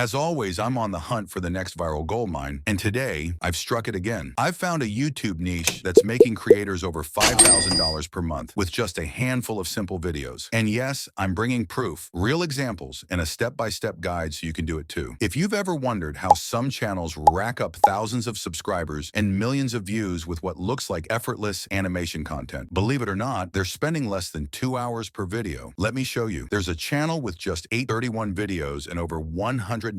As always, I'm on the hunt for the next viral goldmine, and today, I've struck it again. I've found a YouTube niche that's making creators over $5,000 per month with just a handful of simple videos. And yes, I'm bringing proof, real examples, and a step-by-step guide so you can do it too. If you've ever wondered how some channels rack up thousands of subscribers and millions of views with what looks like effortless animation content, believe it or not, they're spending less than 2 hours per video. Let me show you. There's a channel with just 831 videos and over 197,000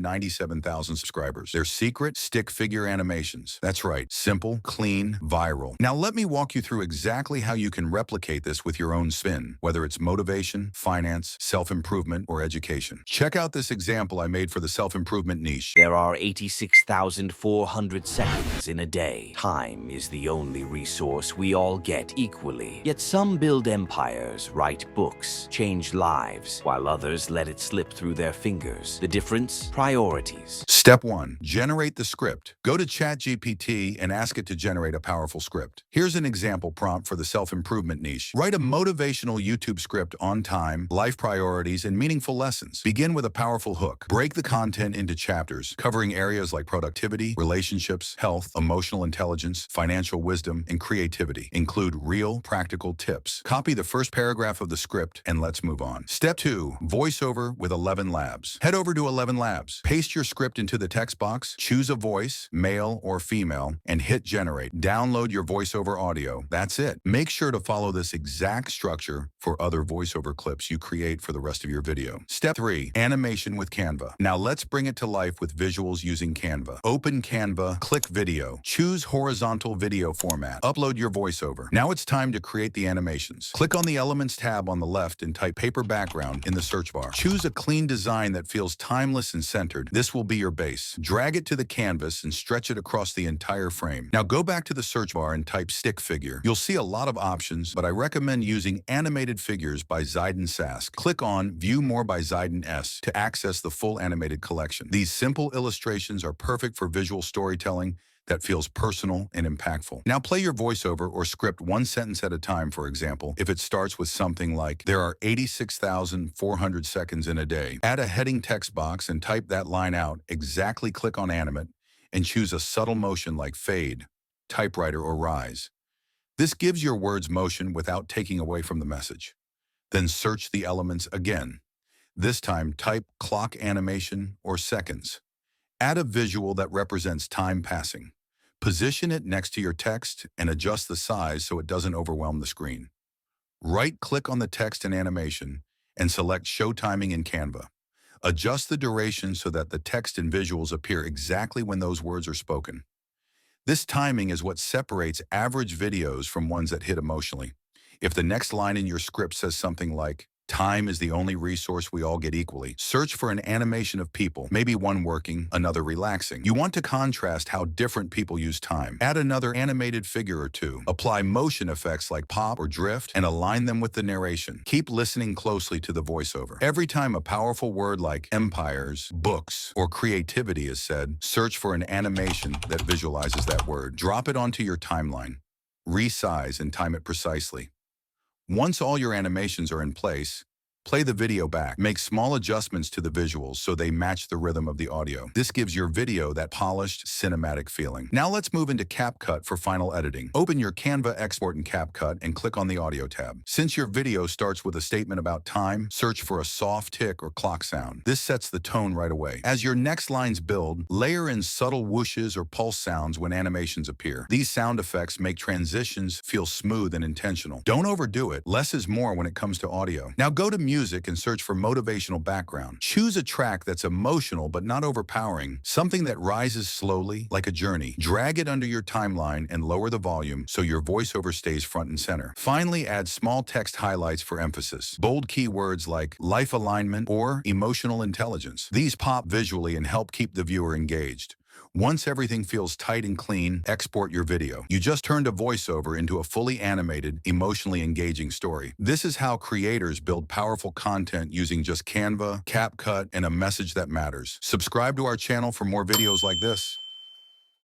subscribers. Their secret, stick figure animations. That's right, simple, clean, viral. Now let me walk you through exactly how you can replicate this with your own spin, whether it's motivation, finance, self-improvement, or education. Check out this example I made for the self-improvement niche. There are 86,400 seconds in a day. Time is the only resource we all get equally. Yet some build empires, write books, change lives, while others let it slip through their fingers. The difference? Priorities. Step 1. Generate the script. Go to ChatGPT and ask it to generate a powerful script. Here's an example prompt for the self-improvement niche. Write a motivational YouTube script on time, life priorities, and meaningful lessons. Begin with a powerful hook. Break the content into chapters, covering areas like productivity, relationships, health, emotional intelligence, financial wisdom, and creativity. Include real, practical tips. Copy the first paragraph of the script, and let's move on. Step 2. Voiceover with 11 Labs. Head over to 11 Labs. Paste your script into the text box, choose a voice, male or female, and hit generate. Download your voiceover audio. That's it. Make sure to follow this exact structure for other voiceover clips you create for the rest of your video. Step 3. Animation with Canva. Now let's bring it to life with visuals using Canva. Open Canva, click video. Choose horizontal video format. Upload your voiceover. Now it's time to create the animations. Click on the Elements tab on the left and type paper background in the search bar. Choose a clean design that feels timeless and centered. This will be your base. Drag it to the canvas and stretch it across the entire frame. Now go back to the search bar and type stick figure. You'll see a lot of options, but I recommend using Animated Figures by Ziden Sask. Click on View More by Ziden S to access the full animated collection. These simple illustrations are perfect for visual storytelling that feels personal and impactful. Now play your voiceover or script one sentence at a time, for example. If it starts with something like, there are 86,400 seconds in a day, add a heading text box and type that line out. Exactly click on animate and choose a subtle motion like fade, typewriter, or rise. This gives your words motion without taking away from the message. Then search the elements again. This time type clock animation or seconds. Add a visual that represents time passing. Position it next to your text and adjust the size so it doesn't overwhelm the screen. Right-click on the text and animation and select Show Timing in Canva. Adjust the duration so that the text and visuals appear exactly when those words are spoken. This timing is what separates average videos from ones that hit emotionally. If the next line in your script says something like, time is the only resource we all get equally, search for an animation of people, maybe one working, another relaxing. You want to contrast how different people use time. Add another animated figure or two. Apply motion effects like pop or drift and align them with the narration. Keep listening closely to the voiceover. Every time a powerful word like empires, books, or creativity is said, search for an animation that visualizes that word. Drop it onto your timeline. Resize and time it precisely. Once all your animations are in place, play the video back. Make small adjustments to the visuals so they match the rhythm of the audio. This gives your video that polished, cinematic feeling. Now let's move into CapCut for final editing. Open your Canva export in CapCut and click on the Audio tab. Since your video starts with a statement about time, search for a soft tick or clock sound. This sets the tone right away. As your next lines build, layer in subtle whooshes or pulse sounds when animations appear. These sound effects make transitions feel smooth and intentional. Don't overdo it. Less is more when it comes to audio. Now go to music and search for motivational background. Choose a track that's emotional but not overpowering, something that rises slowly like a journey. Drag it under your timeline and lower the volume so your voiceover stays front and center. Finally, add small text highlights for emphasis. Bold keywords like life alignment or emotional intelligence. These pop visually and help keep the viewer engaged. Once everything feels tight and clean, export your video. You just turned a voiceover into a fully animated, emotionally engaging story. This is how creators build powerful content using just Canva, CapCut, and a message that matters. Subscribe to our channel for more videos like this.